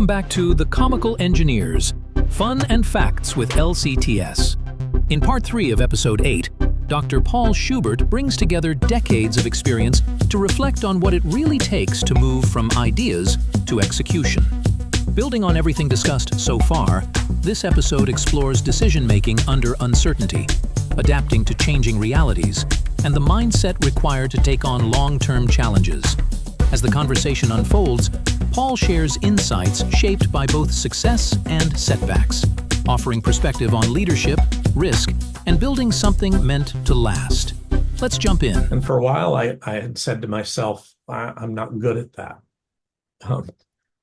Welcome back to the Comical Engineers, Fun and Facts with LCTS. In part 3 of episode 8, Dr. Paul Schubert brings together decades of experience to reflect on what it really takes to move from ideas to execution. Building on everything discussed so far, this episode explores decision-making under uncertainty, adapting to changing realities, and the mindset required to take on long-term challenges. As the conversation unfolds, Paul shares insights shaped by both success and setbacks, offering perspective on leadership, risk, and building something meant to last. Let's jump in. And for a while, I had said to myself, I'm not good at that.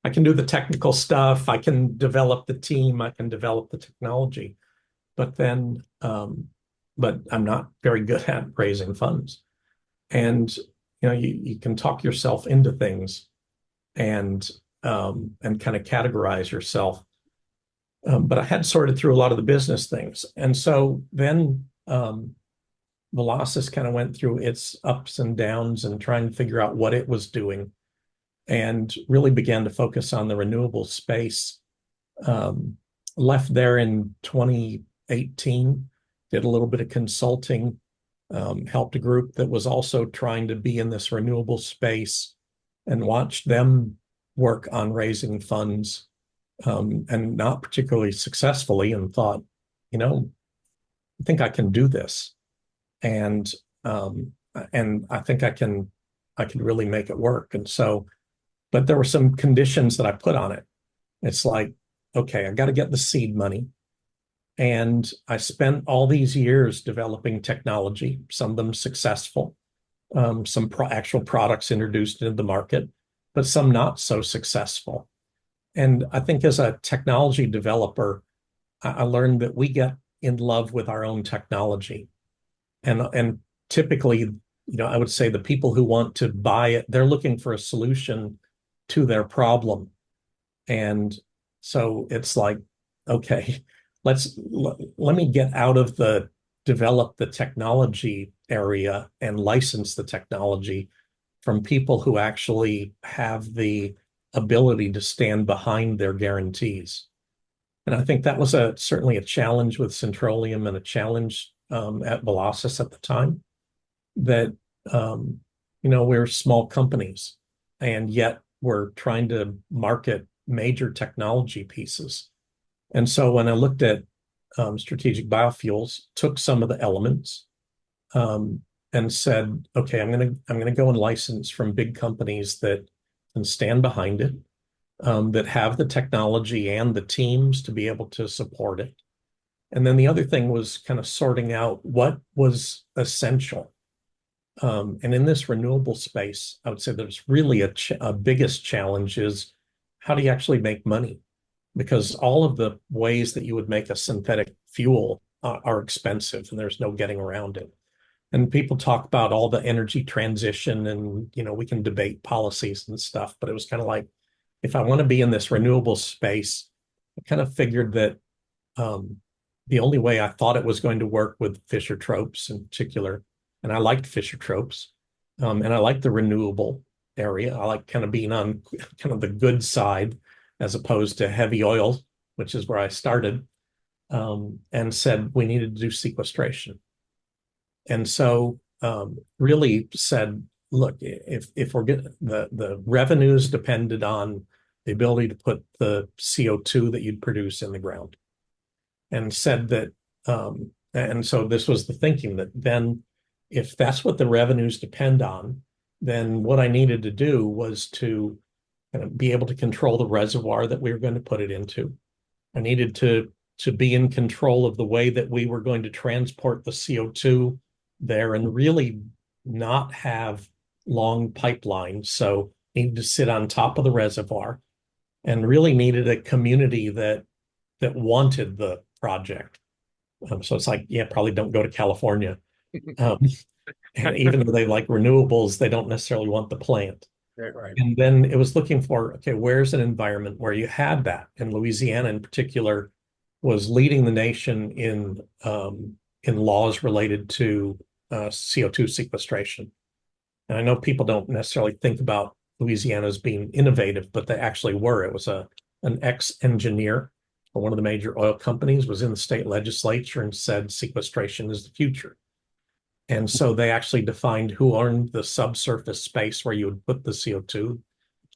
I can do the technical stuff. I can develop the team. I can develop the technology. But I'm not very good at raising funds. And you can talk yourself into things and kind of categorize yourself. But I had sorted through a lot of the business things. And so then Velocys kind of went through its ups and downs and trying to figure out what it was doing, and really began to focus on the renewable space. Left there in 2018, did a little bit of consulting, helped a group that was also trying to be in this renewable space, and watched them work on raising funds, and not particularly successfully, and thought, I think I can do this. And I think I can really make it work. And so, but there were some conditions that I put on it. It's like, okay, I got to get the seed money. And I spent all these years developing technology, some of them successful, some actual products introduced into the market, but some not so successful. And I think as a technology developer, I learned that we get in love with our own technology. And typically, I would say the people who want to buy it, they're looking for a solution to their problem. And so it's like, okay, let me get out of develop the technology area and license the technology from people who actually have the ability to stand behind their guarantees. And I think that was certainly a challenge with Centrolium, and a challenge at Velocys at the time, that we're small companies, and yet we're trying to market major technology pieces. And so when I looked at strategic biofuels, took some of the elements and said, okay, I'm gonna go and license from big companies that can stand behind it, that have the technology and the teams to be able to support it. And then the other thing was kind of sorting out what was essential. And in this renewable space, I would say there's really a biggest challenge is, how do you actually make money? Because all of the ways that you would make a synthetic fuel are expensive, and there's no getting around it. And people talk about all the energy transition, and we can debate policies and stuff, but it was kind of like, if I want to be in this renewable space, I kind of figured that the only way I thought it was going to work with Fischer-Tropsch in particular, and I liked Fischer-Tropsch, and I like the renewable area. I like kind of being on kind of the good side, as opposed to heavy oil, which is where I started, and said we needed to do sequestration. And so really said, look, if we're getting the revenues depended on the ability to put the CO2 that you'd produce in the ground. And said that, and so this was the thinking, that then if that's what the revenues depend on, then what I needed to do was to kind of be able to control the reservoir that we were going to put it into. I needed to be in control of the way that we were going to transport the CO2 there, and really not have long pipelines. So needed to sit on top of the reservoir, and really needed a community that wanted the project. So it's like, probably don't go to California. And even though they like renewables, they don't necessarily want the plant. Right. And then it was looking for, okay, where's an environment where you had that? And Louisiana in particular was leading the nation in laws related to CO2 sequestration. And I know people don't necessarily think about Louisiana as being innovative, but they actually were. It was a an ex-engineer for one of the major oil companies, was in the state legislature and said sequestration is the future. And so they actually defined who owned the subsurface space where you would put the CO2,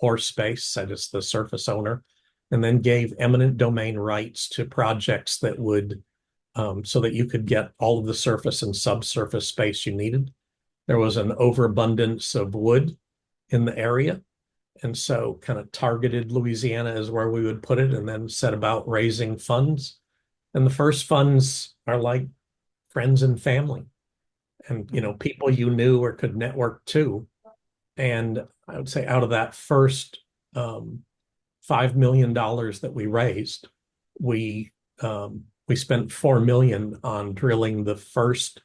pore space, said it's the surface owner, and then gave eminent domain rights to projects that would, so that you could get all of the surface and subsurface space you needed. There was an overabundance of wood in the area. And so kind of targeted Louisiana is where we would put it, and then set about raising funds. And the first funds are like friends and family and, people you knew or could network to. And I would say out of that first $5 million that we raised, we spent $4 million on drilling the first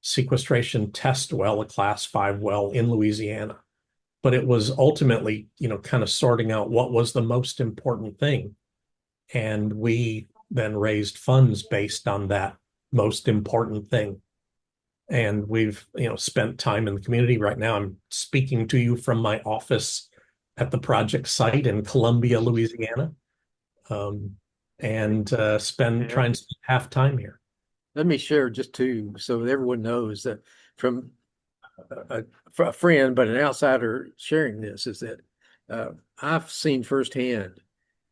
sequestration test well, a class 5 well in Louisiana. But it was ultimately, kind of sorting out what was the most important thing. And we then raised funds based on that most important thing. And we've, spent time in the community. Right now, I'm speaking to you from my office at the project site in Columbia, Louisiana, and trying to spend half time here. Let me share just too, so that everyone knows that from a friend, but an outsider sharing this, is that I've seen firsthand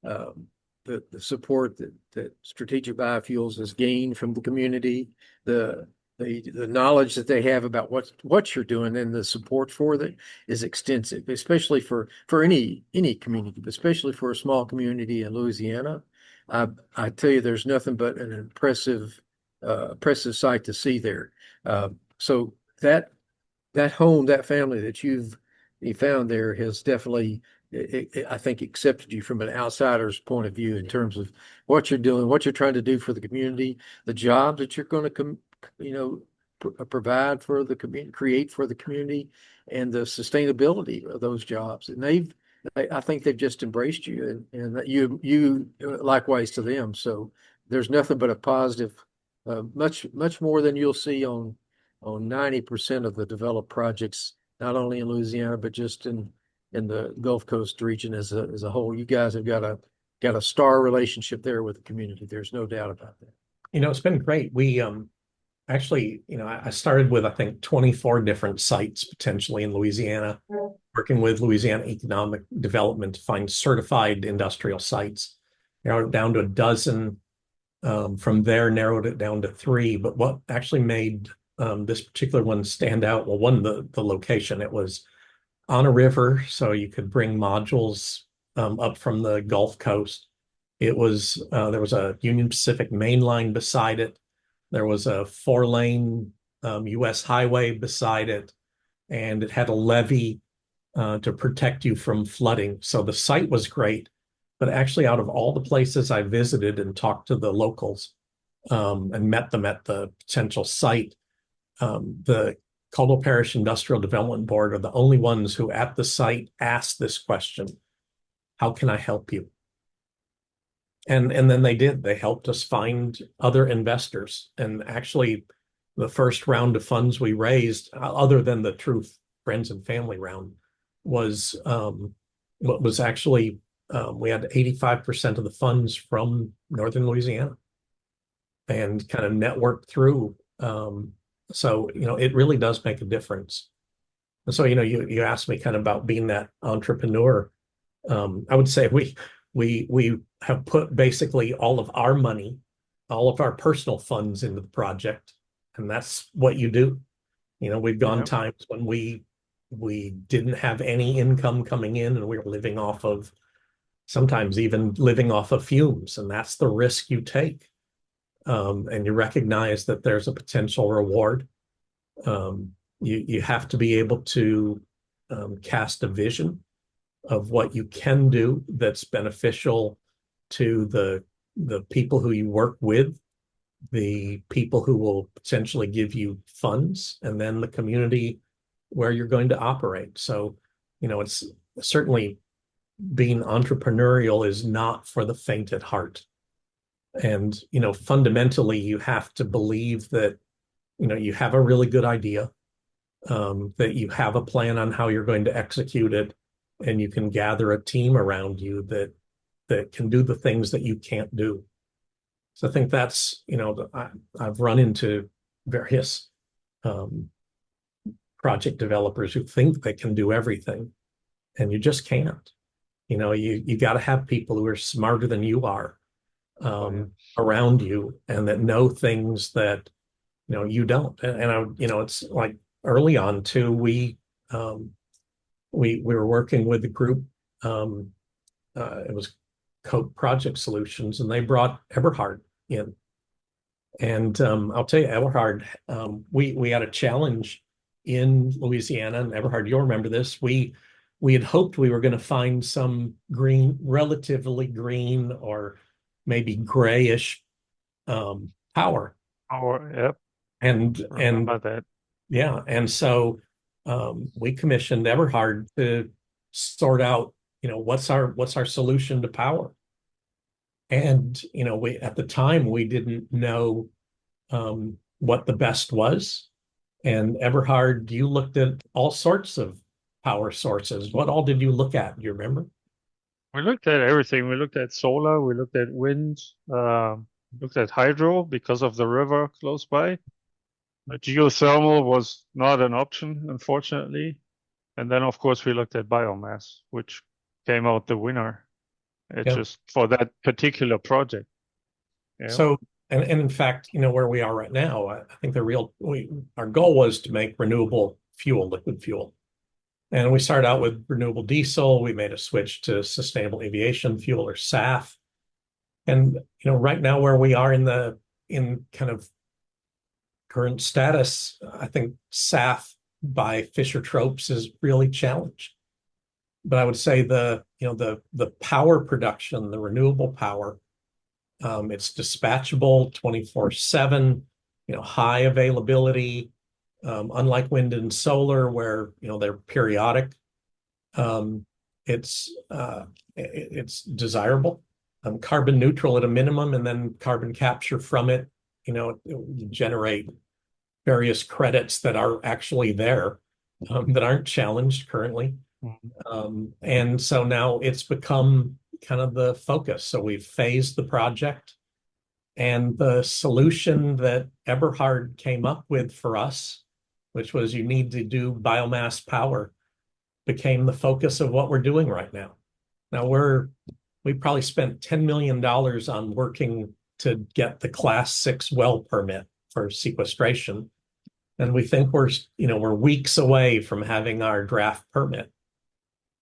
the support that Strategic Biofuels has gained from the community, the knowledge that they have about what you're doing, and the support for that is extensive, especially for any community, but especially for a small community in Louisiana. I tell you, there's nothing but an impressive sight to see there. So that home, that family that you found there has definitely, I think, accepted you from an outsider's point of view in terms of what you're doing, what you're trying to do for the community, the jobs that you're going to provide for the community, create for the community, and the sustainability of those jobs. And I think they've just embraced you, and you likewise to them. So there's nothing but a positive, much more than you'll see on 90% of the developed projects, not only in Louisiana, but just in the Gulf Coast region as a whole. You guys have got a star relationship there with the community. There's no doubt about that. It's been great. We actually, I started with, I think, 24 different sites potentially in Louisiana, working with Louisiana Economic Development to find certified industrial sites. Narrowed it down to a dozen. From there, narrowed it down to 3. But what actually made this particular one stand out, well, one, the location. It was on a river, so you could bring modules up from the Gulf Coast. It was there was a Union Pacific main line beside it. There was a 4-lane U.S. highway beside it, and it had a levee to protect you from flooding. So the site was great, but actually, out of all the places I visited and talked to the locals and met them at the potential site, the Caldwell Parish Industrial Development Board are the only ones who at the site asked this question: how can I help you? And then they did. They helped us find other investors. And actually, the first round of funds we raised, other than the true friends and family round, was what was actually we had 85% of the funds from Northern Louisiana, and kind of networked through. So it really does make a difference. And so you asked me kind of about being that entrepreneur. I would say we have put basically all of our money, all of our personal funds into the project, and that's what you do. We've gone times when we didn't have any income coming in, and we were living off of, sometimes even living off of fumes, and that's the risk you take. And you recognize that there's a potential reward. You have to be able to cast a vision of what you can do that's beneficial to the people who you work with, the people who will potentially give you funds, and then the community where you're going to operate. So, it's certainly, being entrepreneurial is not for the faint at heart. And, fundamentally, you have to believe that, you have a really good idea, that you have a plan on how you're going to execute it, and you can gather a team around you that that can do the things that you can't do. So I think that's, I've run into various project developers who think they can do everything, and you just can't. You got to have people who are smarter than you are around you, and that know things that you don't. And it's like early on too. We were working with the group. It was Coke Project Solutions, and they brought Eberhard in. And I'll tell you, Eberhard, we had a challenge in Louisiana, and Eberhard, you'll remember this. We had hoped we were going to find some green, relatively green or maybe grayish power. Yep. And Remember that. Yeah, and so we commissioned Eberhard to sort out, what's our solution to power. And we at the time we didn't know what the best was. And Eberhard, you looked at all sorts of power sources. What all did you look at? Do you remember? We looked at everything. We looked at solar. We looked at wind. Looked at hydro because of the river close by. Geothermal was not an option, unfortunately. And then, of course, we looked at biomass, which came out the winner. Just for that particular project. Yeah. So, and in fact, where we are right now, I think our goal was to make renewable fuel, liquid fuel. And we started out with renewable diesel. We made a switch to sustainable aviation fuel, or SAF. And, right now where we are in kind of current status, I think SAF by Fischer-Tropsch is really challenged. But I would say the power production, the renewable power, it's dispatchable 24/7, high availability, unlike wind and solar where, they're periodic. It's desirable, carbon neutral at a minimum, and then carbon capture from it, you generate various credits that are actually there, that aren't challenged currently. And so now it's become kind of the focus. So we've phased the project, and the solution that Eberhard came up with for us, which was you need to do biomass power, became the focus of what we're doing right now. Now we probably spent $10 million on working to get the Class 6 well permit for sequestration. And we think we're weeks away from having our draft permit.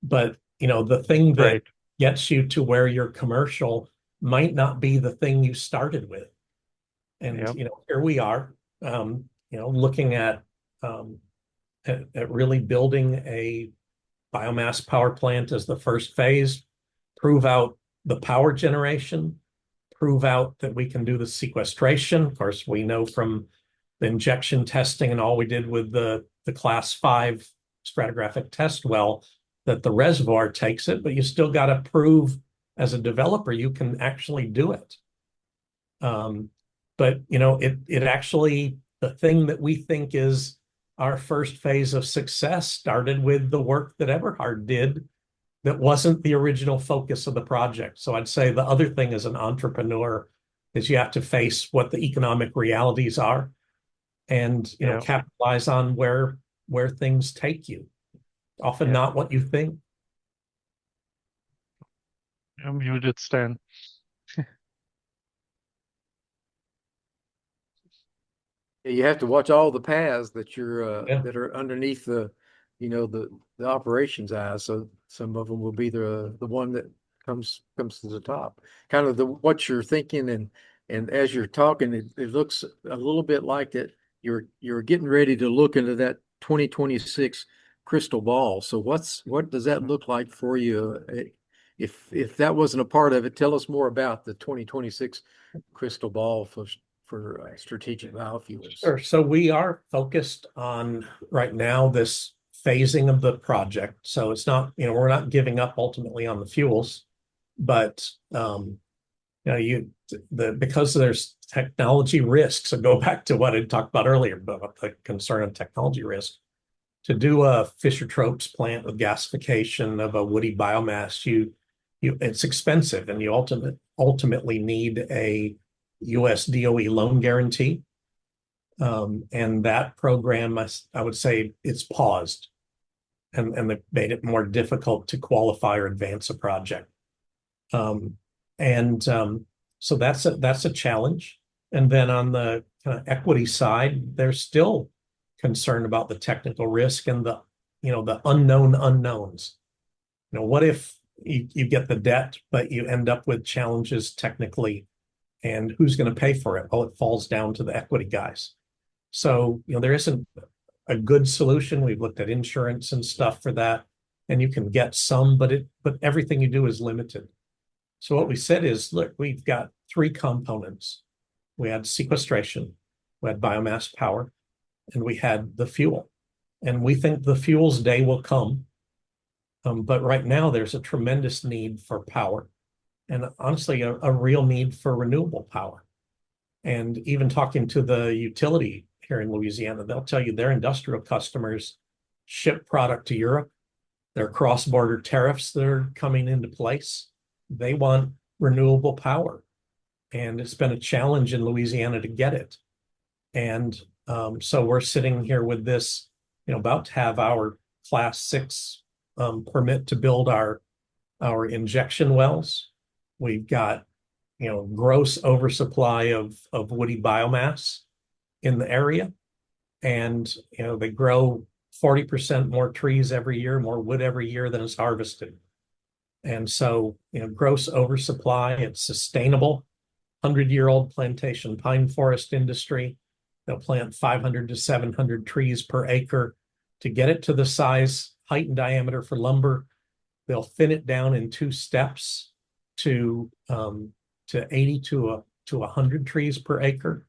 But, the thing that gets you to where you're commercial might not be the thing you started with. And, here we are, looking at really building a biomass power plant as the first phase, prove out the power generation, prove out that we can do the sequestration. Of course, we know from the injection testing and all we did with the Class 5 stratigraphic test well that the reservoir takes it, but you still got to prove as a developer you can actually do it. But it actually, the thing that we think is our first phase of success started with the work that Eberhard did that wasn't the original focus of the project. So I'd say the other thing as an entrepreneur is you have to face what the economic realities are, and capitalize on where things take you. Often not what you think. I'm muted, Stan. You have to watch all the paths that you're that are underneath the operations eyes. So some of them will be the one that comes to the top. Kind of what you're thinking, and as you're talking, it looks a little bit like that you're getting ready to look into that 2026 crystal ball. So what does that look like for you? If that wasn't a part of it, tell us more about the 2026 crystal ball for strategic biofuels. Sure. So we are focused on right now this phasing of the project. So it's not, we're not giving up ultimately on the fuels, but because there's technology risks. So go back to what I talked about earlier about the concern of technology risk. To do a Fischer-Tropsch plant with gasification of a woody biomass, you it's expensive, and you ultimately need a US DOE loan guarantee. And that program, I would say, it's paused, and they made it more difficult to qualify or advance a project. So that's a challenge. And then on the kind of equity side, they're still concerned about the technical risk and the unknown unknowns. What if you get the debt, but you end up with challenges technically, and who's going to pay for it? Well, it falls down to the equity guys. So, there isn't a good solution. We've looked at insurance and stuff for that, and you can get some, but everything you do is limited. So what we said is, look, we've got 3 components. We had sequestration, we had biomass power, and we had the fuel. And we think the fuel's day will come. But right now there's a tremendous need for power, and honestly, a real need for renewable power. And even talking to the utility here in Louisiana, they'll tell you their industrial customers ship product to Europe. Their cross-border tariffs that are coming into place, they want renewable power. And it's been a challenge in Louisiana to get it. And so we're sitting here with this, about to have our Class 6 permit to build our injection wells. We've got, gross oversupply of woody biomass in the area. And, they grow 40% more trees every year, more wood every year than is harvested. And so, gross oversupply, it's sustainable. 100-year-old plantation pine forest industry. They'll plant 500 to 700 trees per acre to get it to the size, height, and diameter for lumber. They'll thin it down in 2 steps to 80 to 100 trees per acre.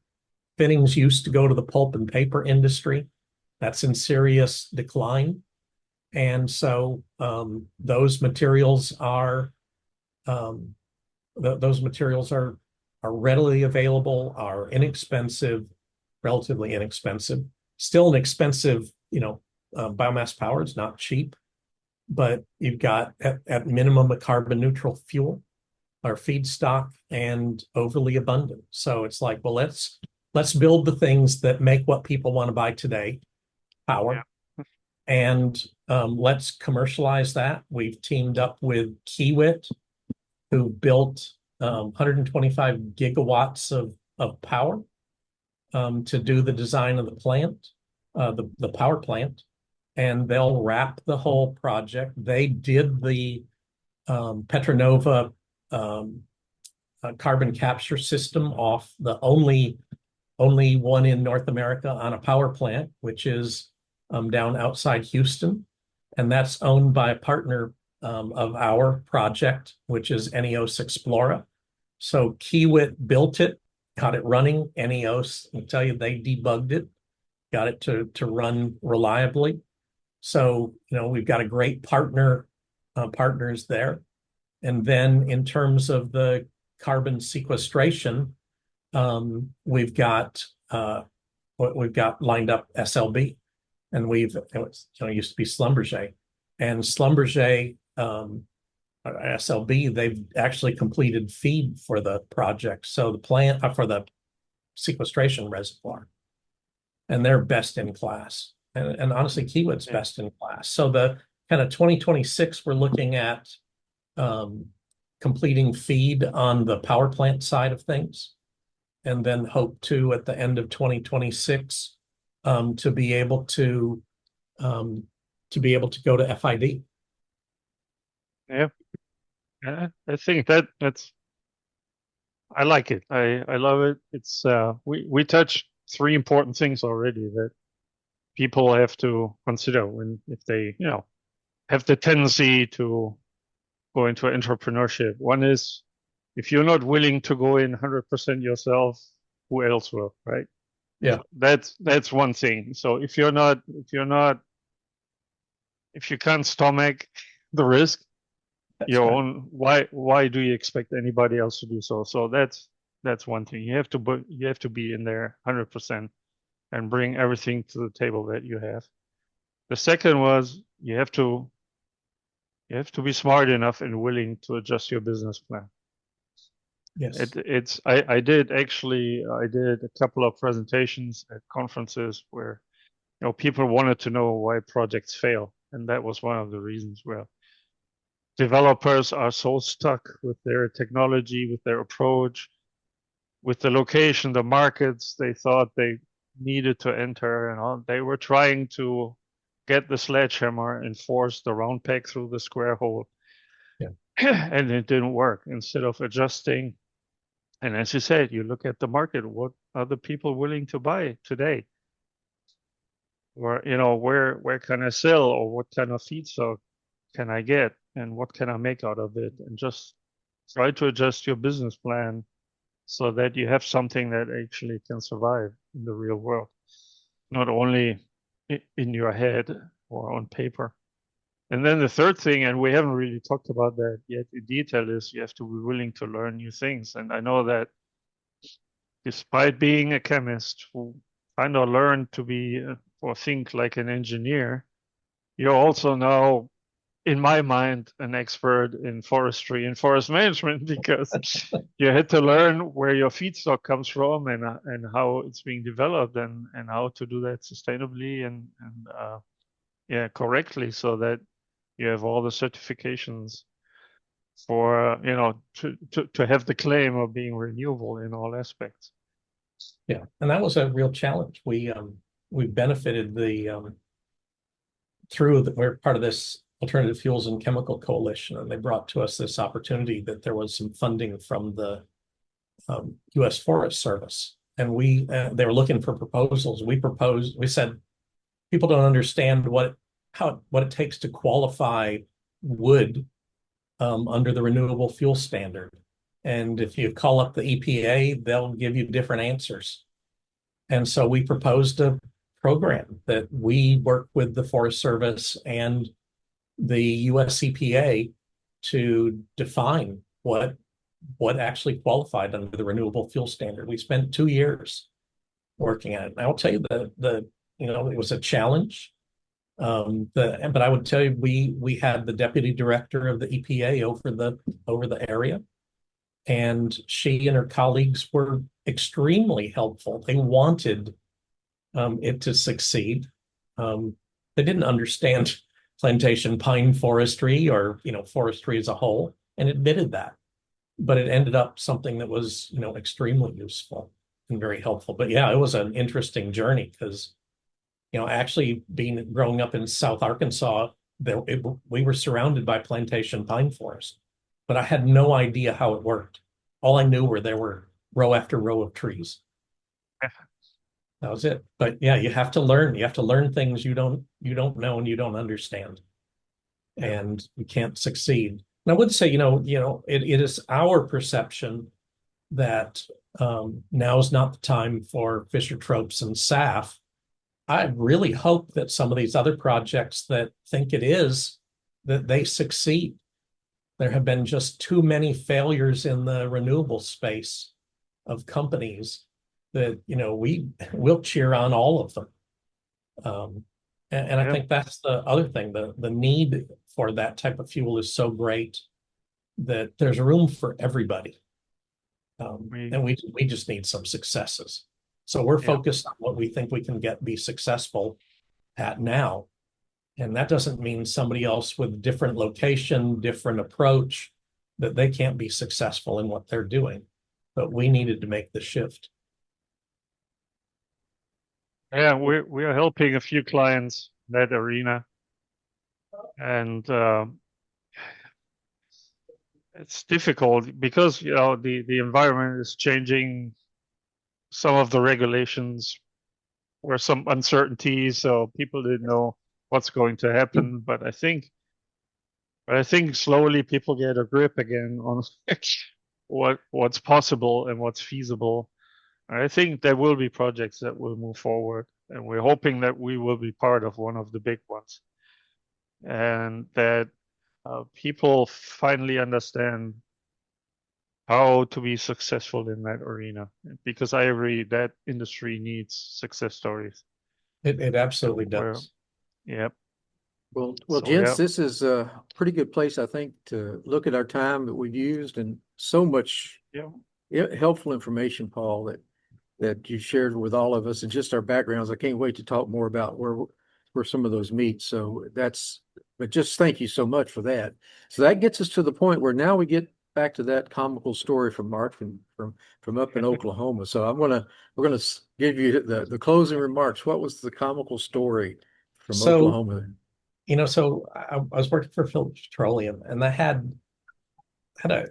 Thinnings used to go to the pulp and paper industry. That's in serious decline. And so those materials are readily available, are inexpensive, relatively inexpensive. Still an expensive, biomass power is not cheap, but you've got at minimum a carbon neutral fuel or feedstock and overly abundant. So it's like, well, let's build the things that make what people want to buy today, power. Yeah. And let's commercialize that. We've teamed up with Kiewit, who built 125 gigawatts of power to do the design of the plant, the power plant, and they'll wrap the whole project. They did the Petronova carbon capture system off the only one in North America on a power plant, which is down outside Houston. And that's owned by a partner of our project, which is Eneos Explora. So Kiewit built it, got it running. Eneos, I'll tell you, they debugged it, got it to run reliably. So, we've got a great partners there. And then in terms of the carbon sequestration, we've got lined up SLB, and it used to be Schlumberger, and Schlumberger, SLB, they've actually completed FEED for the project. So the plant for the sequestration reservoir, and they're best in class. And honestly, Kiewit's best in class. So the kind of 2026, we're looking at completing FEED on the power plant side of things, and then hope to, at the end of 2026, to be able to go to FID. Yeah, I think that's. I like it. I love it. It's we touched 3 important things already that people have to consider if they have the tendency to go into entrepreneurship. One is, if you're not willing to go in 100% yourself, who else will, right? Yeah, that's one thing. So if you can't stomach the risk, why do you expect anybody else to do so? So that's one thing. You have to be in there 100% and bring everything to the table that you have. The second was, you have to You have to be smart enough and willing to adjust your business plan. Yes. I did a couple of presentations at conferences where, you know, people wanted to know why projects fail, and that was one of the reasons where developers are so stuck with their technology, with their approach, with the location, the markets they thought they needed to enter, and all. They were trying to get the sledgehammer and force the round peg through the square hole. Yeah. And it didn't work. Instead of adjusting, and as you said, you look at the market, what are the people willing to buy today? Or, you know, where can I sell, or what kind of feedstock can I get, and what can I make out of it? And just try to adjust your business plan so that you have something that actually can survive in the real world, not only in your head or on paper. And then the third thing, and we haven't really talked about that yet in detail, is you have to be willing to learn new things. And I know that despite being a chemist who kind of learned to be or think like an engineer, you're also now, in my mind, an expert in forestry and forest management, because you had to learn where your feedstock comes from, and how it's being developed, and how to do that sustainably and yeah, correctly, so that you have all the certifications for, you know, to have the claim of being renewable in all aspects. Yeah, and that was a real challenge. We benefited we're part of this Alternative Fuels and Chemical Coalition, and they brought to us this opportunity that there was some funding from the U.S. Forest Service, and they were looking for proposals. We said, people don't understand what it takes to qualify wood under the renewable fuel standard. And if you call up the EPA, they'll give you different answers. And so we proposed a program that we work with the Forest Service and the US EPA to define what actually qualified under the renewable fuel standard. We spent 2 years working at it. And I'll tell you it was a challenge. But I would tell you, we had the deputy director of the EPA over the area, and she and her colleagues were extremely helpful. They wanted it to succeed. They didn't understand plantation pine forestry or, you know, forestry as a whole, and admitted that. But it ended up something that was, you know, extremely useful and very helpful. But yeah, it was an interesting journey because, you know, actually growing up in South Arkansas, we were surrounded by plantation pine forest, but I had no idea how it worked. All I knew were there were row after row of trees. That was it. But yeah, you have to learn. You have to learn things you don't know and you don't understand, and you can't succeed. And I would say, it is our perception that now is not the time for Fischer-Tropsch and SAF. I really hope that some of these other projects that think it is, that they succeed. There have been just too many failures in the renewable space of companies that, we'll cheer on all of them. And I think that's the other thing. The need for that type of fuel is so great that there's room for everybody. And we just need some successes. So we're focused on what we think we can be successful at now. And that doesn't mean somebody else with different location, different approach, that they can't be successful in what they're doing. But we needed to make the shift. Yeah, we are helping a few clients in that arena. And it's difficult because, the environment is changing. Some of the regulations were some uncertainty, so people didn't know what's going to happen. But I think slowly people get a grip again on what's possible and what's feasible. And I think there will be projects that will move forward, and we're hoping that we will be part of one of the big ones, and that people finally understand how to be successful in that arena, because I agree that industry needs success stories. It absolutely does. Yep. Well, So, gents, yeah. this is a pretty good place, I think, to look at our time that we've used and so much helpful information, Paul, that you shared with all of us and just our backgrounds. I can't wait to talk more about where some of those meet. So but just thank you so much for that. So that gets us to the point where now we get back to that comical story from Mark from up in Oklahoma. So we're gonna give you the closing remarks. What was the comical story from So, Oklahoma? so I was working for Phillips Petroleum, and they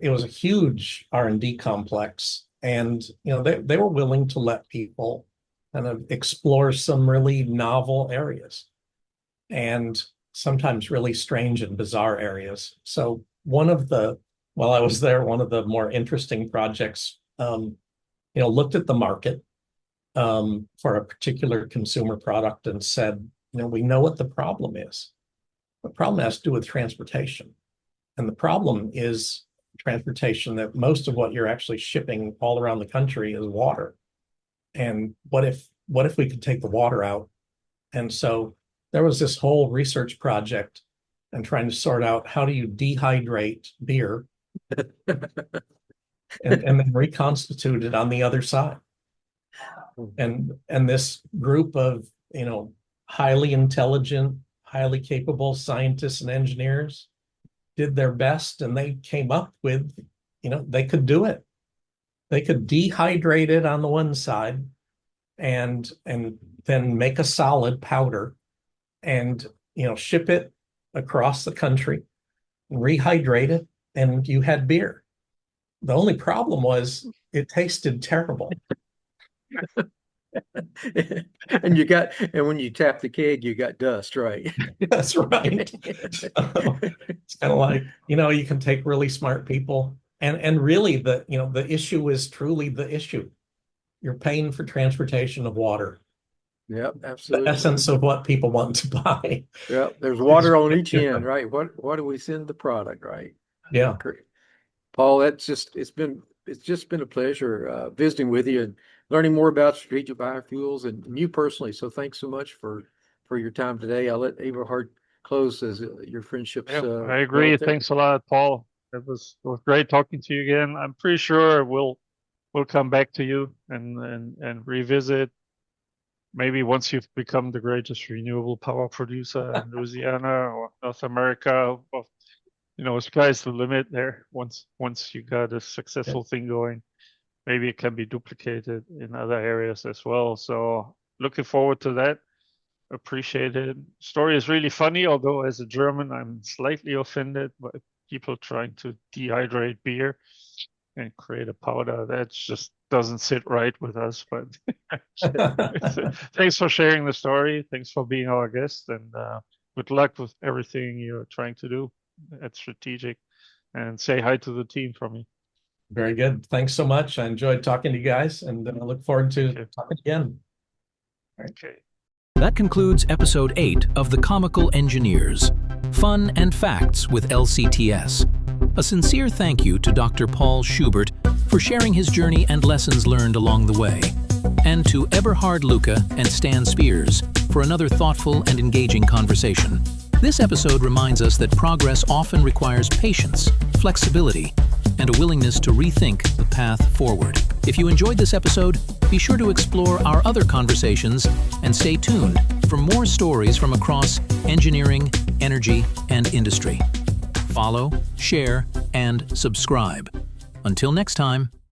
it was a huge R&D complex, and they were willing to let people kind of explore some really novel areas, and sometimes really strange and bizarre areas. So while I was there, one of the more interesting projects, looked at the market for a particular consumer product and said, we know what the problem is. The problem has to do with transportation. And the problem is transportation, that most of what you're actually shipping all around the country is water. And what if we could take the water out? And so there was this whole research project and trying to sort out how do you dehydrate beer and then reconstitute it on the other side. And this group of, highly intelligent, highly capable scientists and engineers did their best, and they came up with, they could do it. They could dehydrate it on the one side and then make a solid powder and, ship it across the country, rehydrate it, and you had beer. The only problem was it tasted terrible. And when you tap the keg, you got dust, right? That's right. So it's kind of like, you can take really smart people and really the issue is truly the issue. You're paying for transportation of water. Yep, absolutely. The essence of what people want to buy. Yep, there's water on each end, right? What do we send the product, right? Yeah. Great. Paul, it's just been a pleasure visiting with you and learning more about strategic biofuels and you personally. So thanks so much for your time today. I'll let Eberhard close as your friendships. I agree. relative. Thanks a lot, Paul. It was great talking to you again. I'm pretty sure we'll come back to you and revisit. Maybe once you've become the greatest renewable power producer in Louisiana or North America, or, sky's the limit there. Once you got a successful thing going, maybe it can be duplicated in other areas as well. So looking forward to that. Appreciate it. Story is really funny, although as a German, I'm slightly offended by people trying to dehydrate beer and create a powder. That just doesn't sit right with us. But thanks for sharing the story. Thanks for being our guest, and good luck with everything you're trying to do at Strategic. And say hi to the team from me. Very good. Thanks so much. I enjoyed talking to you guys, and I look forward to talking again. All right. Okay. That concludes episode 8 of the Comical Engineers, Fun and Facts with LCTS. A sincere thank you to Dr. Paul Schubert for sharing his journey and lessons learned along the way, and to Eberhard, Lucke, and Stan Spears for another thoughtful and engaging conversation. This episode reminds us that progress often requires patience, flexibility, and a willingness to rethink the path forward. If you enjoyed this episode, be sure to explore our other conversations and stay tuned for more stories from across engineering, energy, and industry. Follow, share, and subscribe. Until next time.